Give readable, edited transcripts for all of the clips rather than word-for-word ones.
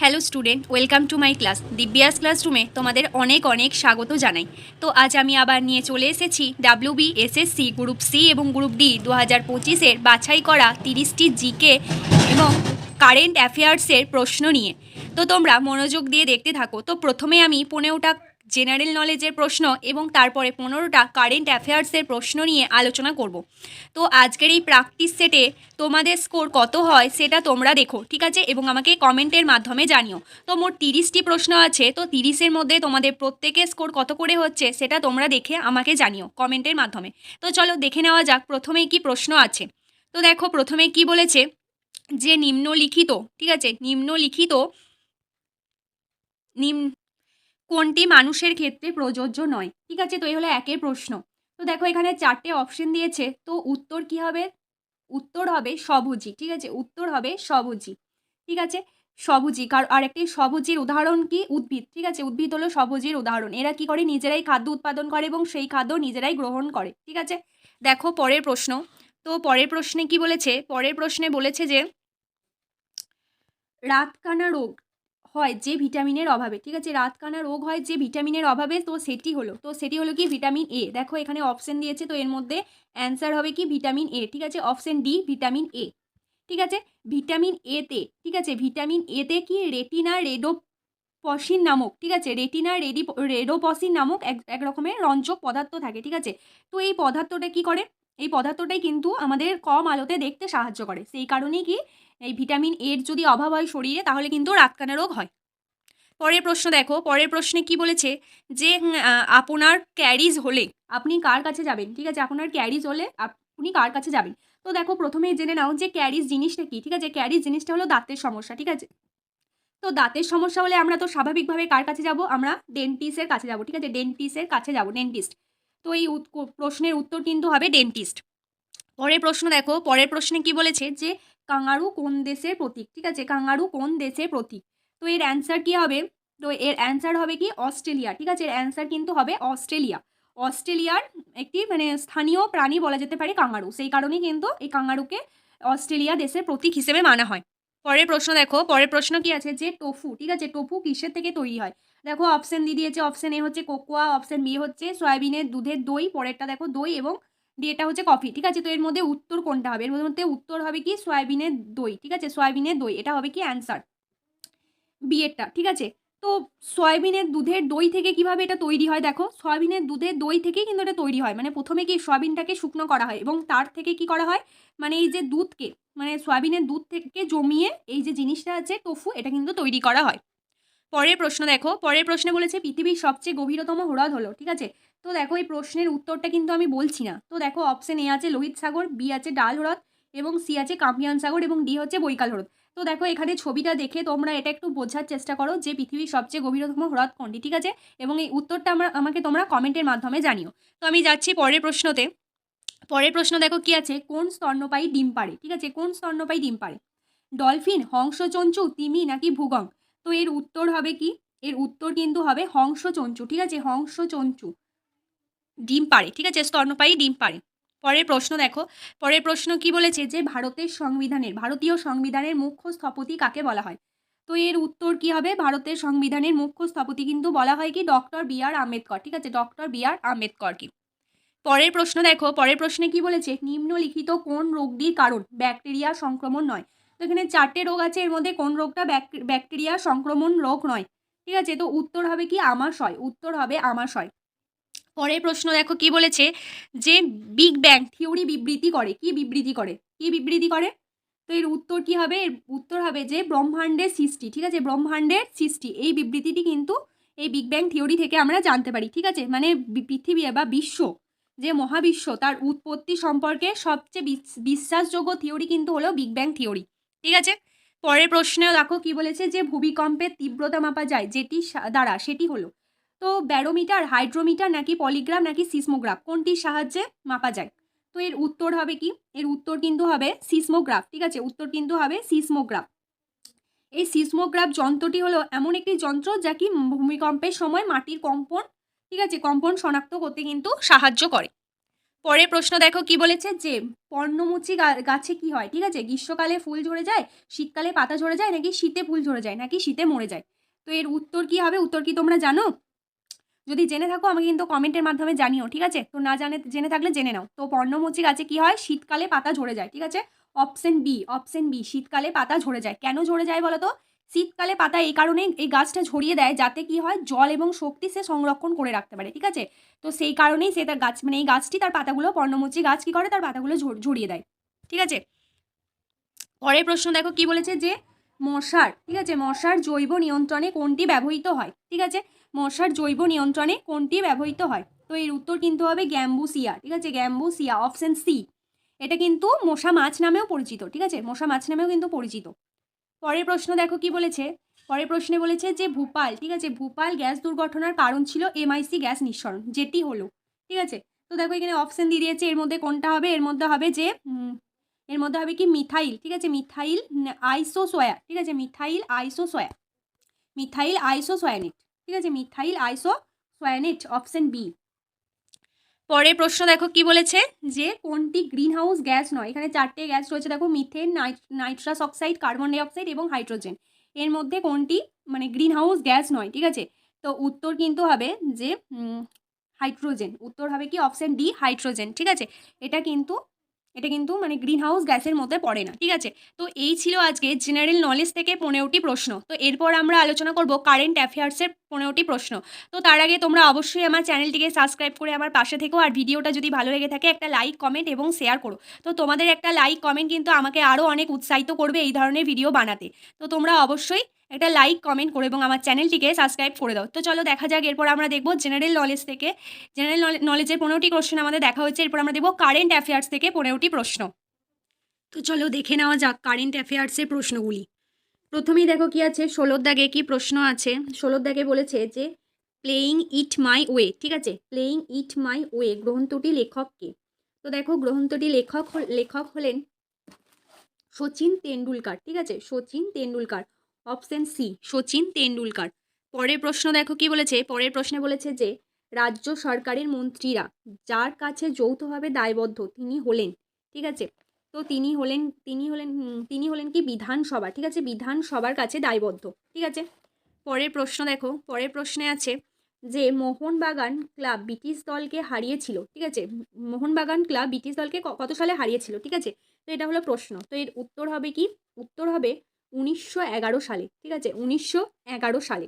Hello student, welcome to my class. Divya's ক্লাসরুমে তোমাদের অনেক অনেক স্বাগত জানাই। তো আজ আমি আবার নিয়ে চলে এসেছি ডাব্লিউবি এসএসসি গ্রুপ সি এবং গ্রুপ ডি 2025-এর বাছাই করা 30টি জিকে এবং কারেন্ট অ্যাফেয়ার্সের প্রশ্ন নিয়ে। তো তোমরা মনোযোগ দিয়ে দেখতে থাকো। তো প্রথমে আমি 15টা জেনারেল নলেজের প্রশ্ন এবং তারপরে 15টা কারেন্ট অ্যাফেয়ার্সের প্রশ্ন নিয়ে আলোচনা করব। তো আজকের এই প্র্যাকটিস সেটে তোমাদের স্কোর কত হয় সেটা তোমরা দেখো, ঠিক আছে, এবং আমাকে কমেন্টের মাধ্যমে জানিও। তো মোট 30টি প্রশ্ন আছে, তো 30-এর মধ্যে তোমাদের প্রত্যেকের স্কোর কত করে হচ্ছে সেটা তোমরা দেখে আমাকে জানিও কমেন্টের মাধ্যমে। তো চলো দেখে নেওয়া যাক প্রথমেই কি প্রশ্ন আছে। তো দেখো প্রথমে কি বলেছে, যে নিম্নলিখিত, ঠিক আছে, নিম্নলিখিত কোনটি মানুষের ক্ষেত্রে প্রযোজ্য নয়, ঠিক আছে। তো এই হলো একের প্রশ্ন। তো দেখো এখানে 4টে অপশন দিয়েছে, তো উত্তর কি হবে? উত্তর হবে স্বভোজী, ঠিক আছে, উত্তর হবে স্বভোজী, ঠিক আছে, স্বভোজী। আর একটি স্বভোজীর উদাহরণ কি? উদ্ভিদ, ঠিক আছে, উদ্ভিদ হলো স্বভোজীর উদাহরণ। এরা কি করে? নিজেরাই খাদ্য উৎপাদন করে এবং সেই খাদ্য নিজেরাই গ্রহণ করে, ঠিক আছে। দেখো পরের প্রশ্ন। তো পরের প্রশ্নে কি বলেছে? পরের প্রশ্নে বলেছে যে রাতকানা রোগ হয় যে ভিটামিনের অভাবে, ঠিক আছে, রাতকানা রোগ হয় যে ভিটামিনের অভাবে, তো সেটি হলো কি? Vitamin A. দেখো এখানে অপশন দিয়েছে, তো এর মধ্যে অ্যান্সার হবে কি? ভিটামিন এ, ঠিক আছে, অপশন ডি ভিটামিন এ, ঠিক আছে। ভিটামিন এতে, ঠিক আছে, ভিটামিন এতে কি রেটিনা রেডোপসিন নামক, ঠিক আছে, রেডোপসিন নামক এক রকমের রঞ্জক পদার্থ থাকে, ঠিক আছে। তো এই পদার্থটা কি করে? এই পদার্থটাই কিন্তু আমাদের কম আলোতে দেখতে সাহায্য করে। সেই কারণেই কি এই ভিটামিন এর যদি অভাব হয় শরীরে তাহলে কিন্তু রাতকানা রোগ হয়। পরের প্রশ্ন দেখো, পরের প্রশ্নে কি বলেছে, যে আপনার ক্যারিজ হলে আপনি কার কাছে যাবেন, ঠিক আছে, আপনার ক্যারিজ হলে আপনি কার কাছে যাবেন। তো দেখো প্রথমেই জেনে নাও যে ক্যারিজ জিনিসটা কি, ঠিক আছে। ক্যারিজ জিনিসটা হলো দাঁতের সমস্যা, ঠিক আছে। তো দাঁতের সমস্যা হলে আমরা তো স্বাভাবিকভাবে কার কাছে যাব? আমরা ডেন্টিস্টের কাছে যাব, ঠিক আছে, ডেন্টিস্টের কাছে যাব, ডেন্টিস্ট। তো এই প্রশ্নের উত্তর কিন্তু হবে ডেন্টিস্ট। পরের প্রশ্ন দেখো, পরের প্রশ্নে কি বলেছে, যে কাঙ্গারু কোন দেশের প্রতীক, ঠিক আছে, কাঙ্গারু কোন দেশের প্রতীক। তো এর অ্যান্সার কি হবে? তো এর অ্যান্সার হবে কি? অস্ট্রেলিয়া, ঠিক আছে, এর অ্যান্সার কিন্তু হবে অস্ট্রেলিয়া। অস্ট্রেলিয়ার একটি স্থানীয় প্রাণী বলা যেতে পারে কাঙ্গারু, সেই কারণেই কিন্তু এই কাঙ্গারুকে অস্ট্রেলিয়া দেশের প্রতীক হিসেবে মানা হয়। পরের প্রশ্ন দেখো, পরের প্রশ্ন কি আছে, যে টোফু, ঠিক আছে, টোফু কিসের থেকে তৈরি হয়। দেখো অপশন দিয়ে দিয়েছে, অপশন এ হচ্ছে কোকোয়া, অপশন বি হচ্ছে সয়াবিনের দুধের দই, পরেরটা দেখো দই, এবং এটা হচ্ছে কফি, ঠিক আছে। তো এর মধ্যে উত্তর কোনটা হবে? এর মধ্যে উত্তর হবে কি? সয়াবিনের দই, ঠিক আছে, সয়াবিনের দই, এটা হবে কি অ্যান্সার, বিয়েরটা, ঠিক আছে। তো সয়াবিনের দুধের দই থেকে কিভাবে এটা তৈরি হয়? দেখো সয়াবিনের দুধের দই থেকেই কিন্তু এটা তৈরি হয়। প্রথমে কি সয়াবিনটাকে শুকনো করা হয় এবং তার থেকে কি করা হয়, এই যে দুধকে, সয়াবিনের দুধ থেকে জমিয়ে এই যে জিনিসটা আছে টোফু, এটা কিন্তু তৈরি করা হয়। পরের প্রশ্ন দেখো, পরের প্রশ্নে বলেছে পৃথিবীর সবচেয়ে গভীরতম হ্রদ হলো, ঠিক আছে। তো দেখো এই প্রশ্নের উত্তরটা কিন্তু আমি বলছি না। তো দেখো অপশন এ আছে লোহিত সাগর, বি আছে ডাল হ্রদ, এবং সি আছে কাম্পিয়ান সাগর, এবং ডি হচ্ছে বৈকাল হ্রদ। তো দেখো এখানে ছবিটা দেখে তোমরা এটা একটু বোঝার চেষ্টা করো যে পৃথিবীর সবচেয়ে গভীরতম হ্রদ কোনটি, ঠিক আছে, এবং এই উত্তরটা আমাকে তোমরা কমেন্টের মাধ্যমে জানিও। তো আমি যাচ্ছি পরের প্রশ্নতে। পরের প্রশ্ন দেখো কি আছে, কোন স্তন্যপায়ী ডিম পাড়ে, ঠিক আছে, কোন স্তন্যপায়ী ডিম পাড়ে। ডলফিন, হংসচঞ্চু, তিমি নাকি ভূগং। তো এর উত্তর হবে কি? এর উত্তর কিন্তু হবে হংসচঞ্চু, ঠিক আছে, হংসচঞ্চু ডিম পাড়ে, ঠিক আছে, স্তন্যপায়ী ডিম পাড়ে। পরের প্রশ্ন দেখো, পরের প্রশ্ন কি বলেছে, যে ভারতীয় সংবিধানের মুখ্য স্থপতি কাকে বলা হয়। তো এর উত্তর কি হবে? ভারতের সংবিধানের মুখ্য স্থপতি কিন্তু বলা হয় কি? ডক্টর বি আর আম্বেদকর, ঠিক আছে, ডক্টর বি আর আম্বেদকর কি। পরের প্রশ্ন দেখো, পরের প্রশ্নে কি বলেছে, নিম্নলিখিত কোন রোগটির কারণ ব্যাকটেরিয়া সংক্রমণ নয়। তো এখানে 4টে রোগ আছে, এর মধ্যে কোন রোগটা ব্যাকটেরিয়া সংক্রমণ রোগ নয়, ঠিক আছে। তো উত্তর হবে কি? আমাশয়, উত্তর হবে আমাশয়। পরের প্রশ্ন দেখো কি বলেছে, যে বিগ ব্যাং থিওরি বিবৃতি করে, কি বিবৃতি করে, কি বিবৃতি করে। তো এর উত্তর কি হবে? এর উত্তর হবে যে ব্রহ্মাণ্ডের সৃষ্টি, ঠিক আছে, ব্রহ্মাণ্ডের সৃষ্টি। এই বিবৃতিটি কিন্তু এই বিগ ব্যাং থিওরি থেকে আমরা জানতে পারি, ঠিক আছে, পৃথিবী বা বিশ্ব, যে মহাবিশ্ব, তার উৎপত্তি সম্পর্কে সবচেয়ে বিশ্বাসযোগ্য থিওরি কিন্তু হলো বিগ ব্যাং থিওরি, ঠিক আছে। পরের প্রশ্নেও দেখো কি বলেছে, যে ভূমিকম্পের তীব্রতা মাপা যায় যেটি দ্বারা, সেটি হলো। তো ব্যারোমিটার, হাইড্রোমিটার নাকি পলিগ্রাফ নাকি সিসমোগ্রাফ, কোনটির সাহায্যে মাপা যায়। তো এর উত্তর হবে কি? এর উত্তর কিন্তু হবে সিসমোগ্রাফ, ঠিক আছে, উত্তর কিন্তু হবে সিসমোগ্রাফ। এই সিসমোগ্রাফ যন্ত্রটি হলো এমন একটি যন্ত্র যা কি ভূমিকম্পের সময় মাটির কম্পন, ঠিক আছে, কম্পন শনাক্ত করতে কিন্তু সাহায্য করে। পরের প্রশ্ন দেখো কি বলেছে যে পর্ণমোচী গাছে কি হয়, ঠিক আছে, গ্রীষ্মকালে ফুল ঝরে যায়, শীতকালে পাতা ঝরে যায়, নাকি শীতে ফুল ঝরে যায়, নাকি শীতে মরে যায়। তো এর উত্তর কি হবে? উত্তর কি তোমরা জানো? যদি জেনে থাকো আমাকে কিন্তু কমেন্টের মাধ্যমে জানিও, ঠিক আছে। তো না জেনে থাকলে জেনে নাও। তো পর্ণমোচী গাছে কি হয়? শীতকালে পাতা ঝরে যায়, ঠিক আছে। অপশন বি, অপশন বি, শীতকালে পাতা ঝরে যায়। কেন ঝরে যায় বলো তো? শীতকালে পাতা এই কারণে এই গাছটা ঝরিয়ে দেয় যাতে কি হয়, জল এবং শক্তি সে সংরক্ষণ করে রাখতে পারে, ঠিক আছে। তো সেই কারণেই সে তার গাছ মানে এই গাছটি তার পাতাগুলো, পর্ণমোচী গাছ কি করে, তার পাতাগুলো ঝরিয়ে দেয়, ঠিক আছে। পরের প্রশ্ন দেখো কি বলেছে যে মশার, ঠিক আছে, মশার জৈব নিয়ন্ত্রণে কোনটি ব্যবহৃত হয়, ঠিক আছে। মশার জৈব নিয়ন্ত্রণে কোনটি ব্যবহৃত হয়। তো এর উত্তর কিন্তু হবে গ্যাম্বুসিয়া, ঠিক আছে, গ্যাম্বুসিয়া, অপশন সি। এটা কিন্তু মশা মাছ নামেও পরিচিত, ঠিক আছে, মশা মাছ নামেও কিন্তু পরিচিত। পরের প্রশ্ন দেখো কি বলেছে। পরের প্রশ্নে বলেছে যে ভূপাল, ঠিক আছে, ভূপাল গ্যাস দুর্ঘটনার কারণ ছিল MIC গ্যাস নিঃসরণ, যেটি হলো, ঠিক আছে। তো দেখো এখানে অপশন দিয়ে দিয়েছে, এর মধ্যে কোনটা হবে? এর মধ্যে হবে যে এর মধ্যে হবে কি মিথাইল, ঠিক আছে, মিথাইল আইসোসোয়া, ঠিক আছে, মিথাইল আইসোসোয়া, মিথাইল আইসোসোয়ানেট, ঠিক আছে, মিথাইল আইসোসোয়ানেট, অপশন বি। পরের প্রশ্ন দেখো কি বলেছে যে কোনটি গ্রিন হাউস গ্যাস নয়। এখানে 4টে গ্যাস রয়েছে দেখো, methane, nitrous oxide, carbon dioxide এবং হাইড্রোজেন। এর মধ্যে কোনটি মানে গ্রিন হাউস গ্যাস নয়, ঠিক আছে। তো উত্তর কিন্তু হবে যে হাইড্রোজেন। উত্তর হবে কি অপশন ডি, হাইড্রোজেন, ঠিক আছে। এটা কিন্তু মানে গ্রিন হাউস গ্যাসের মধ্যে পড়ে না, ঠিক আছে। তো এই ছিল আজকে জেনারেল নলেজ থেকে 15টি প্রশ্ন। তো এরপর আমরা আলোচনা করব কারেন্ট অ্যাফেয়ার্সের 15টি প্রশ্ন। তো তার আগে তোমরা অবশ্যই আমার চ্যানেলটিকে সাবস্ক্রাইব করে আমার পাশে থেকো, আর ভিডিওটা যদি ভালো লেগে থাকে একটা লাইক, কমেন্ট এবং শেয়ার করো। তো তোমাদের একটা লাইক, কমেন্ট কিন্তু আমাকে আরও অনেক উৎসাহিত করবে এই ধরনের ভিডিও বানাতে। তো তোমরা অবশ্যই একটা লাইক, কমেন্ট করো এবং আমার চ্যানেলটিকে সাবস্ক্রাইব করে দাও। তো চলো দেখা যাক, এরপর আমরা দেখবো জেনারেল নলেজ থেকে। জেনারেল নলেজের 15টি কোশ্চেন আমাদের দেখা হচ্ছে, এরপর আমরা দেখবো কারেন্ট অ্যাফেয়ার্স থেকে 15টি প্রশ্ন। তো চলো দেখে নেওয়া যাক কারেন্ট অ্যাফেয়ার্সের প্রশ্নগুলি। প্রথমেই দেখো কি আছে, 16 দাগে কি প্রশ্ন আছে। 16 দাগে বলেছে যে প্লেয়িং ইট মাই ওয়ে, ঠিক আছে, প্লেয়িং ইট মাই ওয়ে গ্রন্থটি লেখক কে। তো দেখো গ্রন্থটি লেখক হলেন সচিন তেন্ডুলকার, ঠিক আছে, সচিন তেন্ডুলকার, অপশন সি, সচিন তেন্ডুলকার। পরের প্রশ্ন দেখো কি বলেছে। পরের প্রশ্নে বলেছে যে রাজ্য সরকারের মন্ত্রীরা যার কাছে যৌথভাবে দায়বদ্ধ তিনি হলেন, ঠিক আছে। তো তিনি হলেন কি বিধানসভা, ঠিক আছে, বিধানসভার কাছে দায়বদ্ধ, ঠিক আছে। পরের প্রশ্ন দেখো। পরের প্রশ্নে আছে যে মোহনবাগান ক্লাব ব্রিটিশ দলকে হারিয়েছিল, ঠিক আছে, মোহনবাগান ক্লাব ব্রিটিশ দলকে কত সালে হারিয়েছিল, ঠিক আছে। তো এটা হলো প্রশ্ন। তো এর উত্তর হবে কি? উত্তর হবে 1911 সালে, ঠিক আছে, 1911 সালে।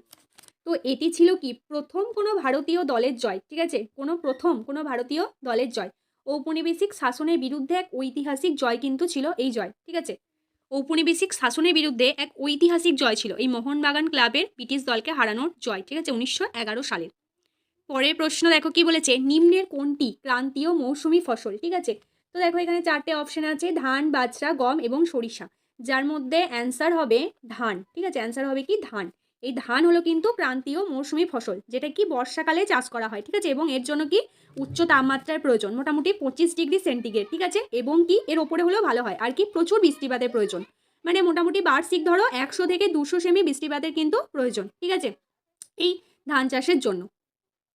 তো এটি ছিল কি প্রথম কোনো ভারতীয় দলের জয়, ঠিক আছে, কোনো ভারতীয় দলের জয়। ঔপনিবেশিক শাসনের বিরুদ্ধে এক ঐতিহাসিক জয় কিন্তু ছিল এই জয়, ঠিক আছে। ঔপনিবেশিক শাসনের বিরুদ্ধে এক ঐতিহাসিক জয় ছিল এই মোহনবাগান ক্লাবের ব্রিটিশ দলকে হারানোর জয়, ঠিক আছে, 1911 সালে। পরের প্রশ্ন দেখো কি বলেছে নিম্নের কোনটি ক্রান্তীয় মৌসুমি ফসল, ঠিক আছে। তো দেখো এখানে 4টে অপশন আছে, ধান, বাজরা, গম এবং সরিষা, যার মধ্যে অ্যান্সার হবে ধান, ঠিক আছে, অ্যান্সার হবে কি ধান। এই ধান হলো কিন্তু ক্রান্তীয় মৌসুমি ফসল, যেটা কি বর্ষাকালে চাষ করা হয়, ঠিক আছে, এবং এর জন্য কি উচ্চ তাপমাত্রার প্রয়োজন, মোটামুটি 25 ডিগ্রি সেন্টিগ্রেড, ঠিক আছে, এবং কি এর ওপরে হলেও ভালো হয়, আর কি প্রচুর বৃষ্টিপাতের প্রয়োজন, মানে মোটামুটি বার্ষিক ধরো 100 থেকে 200 সেমি বৃষ্টিপাতের কিন্তু প্রয়োজন, ঠিক আছে, এই ধান চাষের জন্য।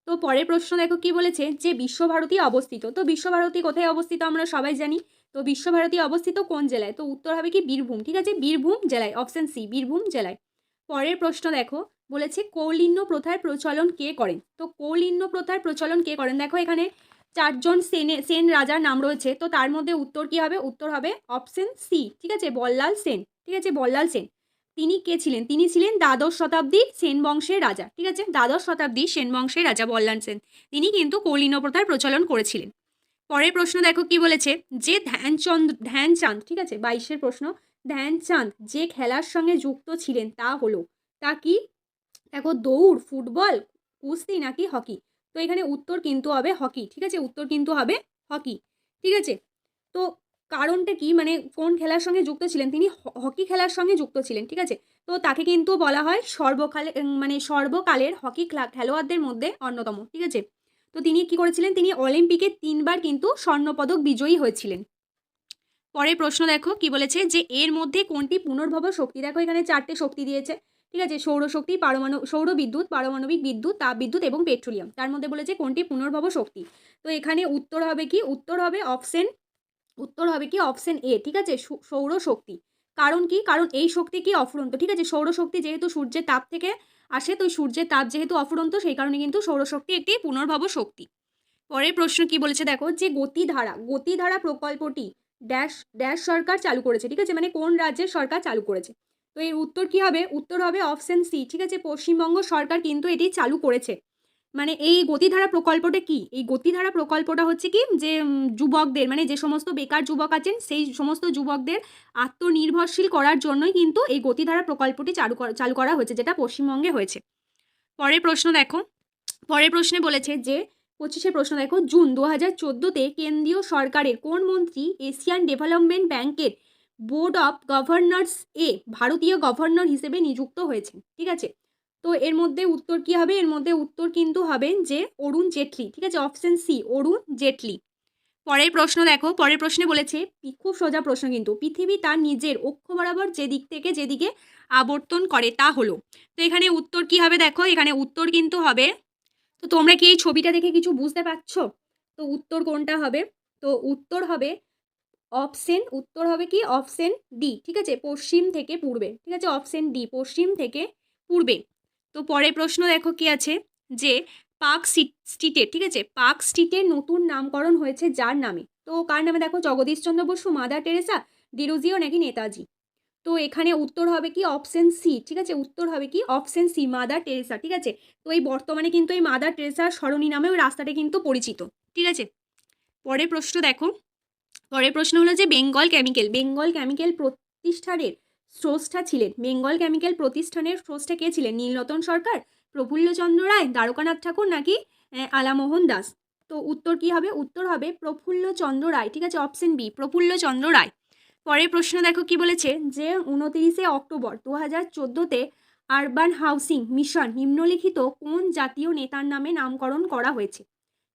তো পরের প্রশ্ন দেখো কি বলেছে যে বিশ্বভারতী অবস্থিত। তো বিশ্বভারতী কোথায় অবস্থিত আমরা সবাই জানি। তো বিশ্বভারতী অবস্থিত কোন জেলায়? তো উত্তর হবে কি বীরভূম, ঠিক আছে, বীরভূম জেলায়, অপশন সি, বীরভূম জেলায়। পরের প্রশ্ন দেখো বলেছে কৌলিন্য প্রথার প্রচলন কে করেন। তো কৌলিন্য প্রথার প্রচলন কে করেন? দেখো এখানে 4জন সেন রাজার নাম রয়েছে, তো তার মধ্যে উত্তর কি হবে? উত্তর হবে অপশন সি, ঠিক আছে, বল্লাল সেন, ঠিক আছে, বল্লাল সেন। তিনি কে ছিলেন? তিনি ছিলেন দ্বাদশ শতাব্দীর সেন বংশের রাজা, ঠিক আছে, দ্বাদশ শতাব্দীর সেন বংশের রাজা বল্লাল সেন, তিনি কিন্তু কৌলিন্য প্রথার প্রচলন করেছিলেন। পরের প্রশ্ন দেখো কি বলেছে যে ধ্যানচাঁদ, ঠিক আছে, 22 প্রশ্ন, ধ্যানচাঁদ যে খেলার সঙ্গে যুক্ত ছিলেন তা হলো, তা কি? দেখো দৌড়, ফুটবল, কুস্তি নাকি হকি। তো এখানে উত্তর কিন্তু হবে হকি, ঠিক আছে, উত্তর কিন্তু হবে হকি, ঠিক আছে। তো কারণটা কি, মানে কোন খেলার সঙ্গে যুক্ত ছিলেন? তিনি হকি খেলার সঙ্গে যুক্ত ছিলেন, ঠিক আছে। তো তাকে কিন্তু বলা হয় সর্বকালের হকি খেলোয়াড়দের মধ্যে অন্যতম, ঠিক আছে। তো তিনি কি করেছিলেন? তিনি অলিম্পিকে 3বার কিন্তু স্বর্ণপদক বিজয়ী হয়েছিলেন। পরের প্রশ্ন দেখো কি বলেছে যে এর মধ্যে কোনটি পুনর্ভব শক্তি। দেখো এখানে 4টে শক্তি দিয়েছে, ঠিক আছে, সৌরশক্তি, সৌর বিদ্যুৎ, পারমাণবিক বিদ্যুৎ, তাপবিদ্যুৎ এবং পেট্রোলিয়াম। তার মধ্যে বলেছে কোনটি পুনর্ভব শক্তি। তো এখানে উত্তর হবে কি, উত্তর হবে অপশন এ, ঠিক আছে, সৌরশক্তি। কারণ কি, কারণ এই শক্তি কি অফুরন্ত, ঠিক আছে, সৌরশক্তি যেহেতু সূর্যের তাপ থেকে আসে, তো সূর্যের তাপ যেহেতু অফুরন্ত, সেই কারণে কিন্তু সৌরশক্তি একটি পুনর্ভব শক্তি। পরের প্রশ্ন কি বলেছে দেখো, যে গতিধারা প্রকল্পটি ড্যাশ ড্যাশ সরকার চালু করেছে, ঠিক আছে, মানে কোন রাজ্যের সরকার চালু করেছে। তো এর উত্তর কি হবে, উত্তর হবে অপশন সি, ঠিক আছে, পশ্চিমবঙ্গ সরকার কিন্তু এটি চালু করেছে। মানে এই গতিধারা প্রকল্পটা কি, এই গতিধারা প্রকল্পটা হচ্ছে কি, যে যুবকদের, মানে যে সমস্ত বেকার যুবক আছেন সেই সমস্ত যুবকদের আত্মনির্ভরশীল করার জন্যই কিন্তু এই গতিধারা প্রকল্পটি চালু করা হয়েছে, যেটা পশ্চিমবঙ্গে হয়েছে। পরের প্রশ্ন দেখো, পরের প্রশ্নে বলেছে যে 25 প্রশ্ন দেখো, জুন 2014-তে কেন্দ্রীয় সরকারের কোন মন্ত্রী এশিয়ান ডেভেলপমেন্ট ব্যাংকের বোর্ড অফ গভর্নর্স এ ভারতীয় গভর্নর হিসেবে নিযুক্ত হয়েছেন, ঠিক আছে। তো এর মধ্যে উত্তর কি হবে, এর মধ্যে উত্তর কিন্তু হবে যে অরুণ জেটলি, ঠিক আছে, অপশন সি, অরুণ জেটলি। পরের প্রশ্ন দেখো, পরের প্রশ্নে বলেছে, খুব সোজা প্রশ্ন কিন্তু, পৃথিবী তার নিজের অক্ষ বরাবর যেদিকে আবর্তন করে তা হলো। তো এখানে উত্তর কি হবে দেখো, এখানে উত্তর কিন্তু হবে, তো তোমরা কি এই ছবিটা দেখে কিছু বুঝতে পারছো? তো উত্তর কোনটা হবে, তো উত্তর হবে কি অপশন ডি, ঠিক আছে, পশ্চিম থেকে পূর্বে, ঠিক আছে, অপশন ডি, পশ্চিম থেকে পূর্বে। তো পরের প্রশ্ন দেখো কি আছে, যে পার্ক স্ট্রিটের, ঠিক আছে, পার্ক স্ট্রিটের নতুন নামকরণ হয়েছে যার নামে। তো কার নামে দেখো, জগদীশচন্দ্র বসু, মাদার টেরেসা, ডিরোজিও নাকি নেতাজি। তো এখানে উত্তর হবে কি অপশন সি, ঠিক আছে, উত্তর হবে কি অপশন সি, মাদার টেরেসা, ঠিক আছে। তো এই বর্তমানে কিন্তু এই মাদার টেরেসার সরণি নামেও রাস্তাটা কিন্তু পরিচিত, ঠিক আছে। পরের প্রশ্ন দেখো, পরের প্রশ্ন হলো যে বেঙ্গল কেমিক্যাল প্রতিষ্ঠানের স্রষ্টা ছিলেন, বেঙ্গল কেমিক্যাল প্রতিষ্ঠানের স্রষ্টা কে ছিলেন, নীলরতন সরকার, প্রফুল্লচন্দ্র রায়, দ্বারকানাথ ঠাকুর নাকি আলামোহন দাস। তো উত্তর কি হবে, উত্তর হবে প্রফুল্লচন্দ্র রায়, ঠিক আছে, অপশন বি, প্রফুল্লচন্দ্র রায়। পরের প্রশ্ন দেখো কি বলেছে, যে 29 অক্টোবর 2014-তে আরবান হাউসিং মিশন নিম্নলিখিত কোন জাতীয় নেতার নামে নামকরণ করা হয়েছে,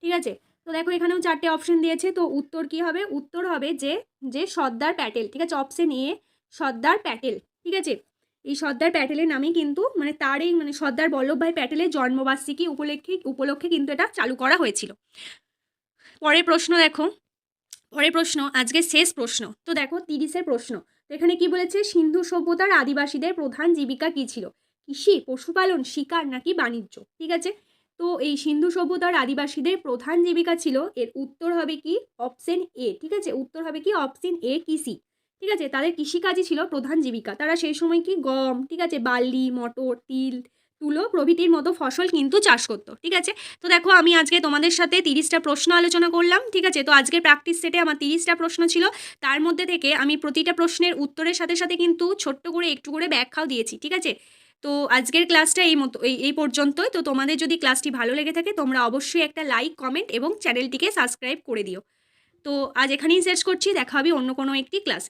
ঠিক আছে। তো দেখো এখানেও 4টে অপশন দিয়েছে, তো উত্তর কি হবে, উত্তর হবে যে সর্দার প্যাটেল, ঠিক আছে, অপশন এ, সর্দার প্যাটেল, ঠিক আছে। এই সর্দার প্যাটেলের নামেই কিন্তু, মানে তার এই মানে সর্দার বল্লভভাই প্যাটেলের জন্মবার্ষিকী উপলক্ষে কিন্তু এটা চালু করা হয়েছিল। পরের প্রশ্ন দেখো, পরের প্রশ্ন আজকের শেষ প্রশ্ন, তো দেখো 30 প্রশ্ন। তো এখানে কি বলেছে, সিন্ধু সভ্যতার আদিবাসীদের প্রধান জীবিকা কি ছিল, কৃষি, পশুপালন, শিকার নাকি বাণিজ্য, ঠিক আছে। তো এই সিন্ধু সভ্যতার আদিবাসীদের প্রধান জীবিকা ছিল, এর উত্তর হবে কি অপশন এ, ঠিক আছে, উত্তর হবে কি অপশন এ, কৃষি, ঠিক আছে। তাদের কৃষিকাজই ছিল প্রধান জীবিকা, তারা সেই সময় কি গম, ঠিক আছে, বার্লি, মটর, তিল, তুলো প্রভৃতির মতো ফসল কিন্তু চাষ করতো, ঠিক আছে। তো দেখো আমি আজকে তোমাদের সাথে 30টা প্রশ্ন আলোচনা করলাম, ঠিক আছে। তো আজকের প্র্যাকটিস সেটে আমার 30টা প্রশ্ন ছিল, তার মধ্যে থেকে আমি প্রতিটা প্রশ্নের উত্তরের সাথে সাথে কিন্তু ছোট্ট করে একটু করে ব্যাখ্যাও দিয়েছি, ঠিক আছে। তো আজকের ক্লাসটা এই পর্যন্তই। তো তোমাদের যদি ক্লাসটি ভালো লেগে থাকে তোমরা অবশ্যই একটা লাইক, কমেন্ট এবং চ্যানেলটিকে সাবস্ক্রাইব করে দিও। তো আজ এখানেই শেষ করছি, দেখা হবে অন্য কোনো একটি ক্লাস।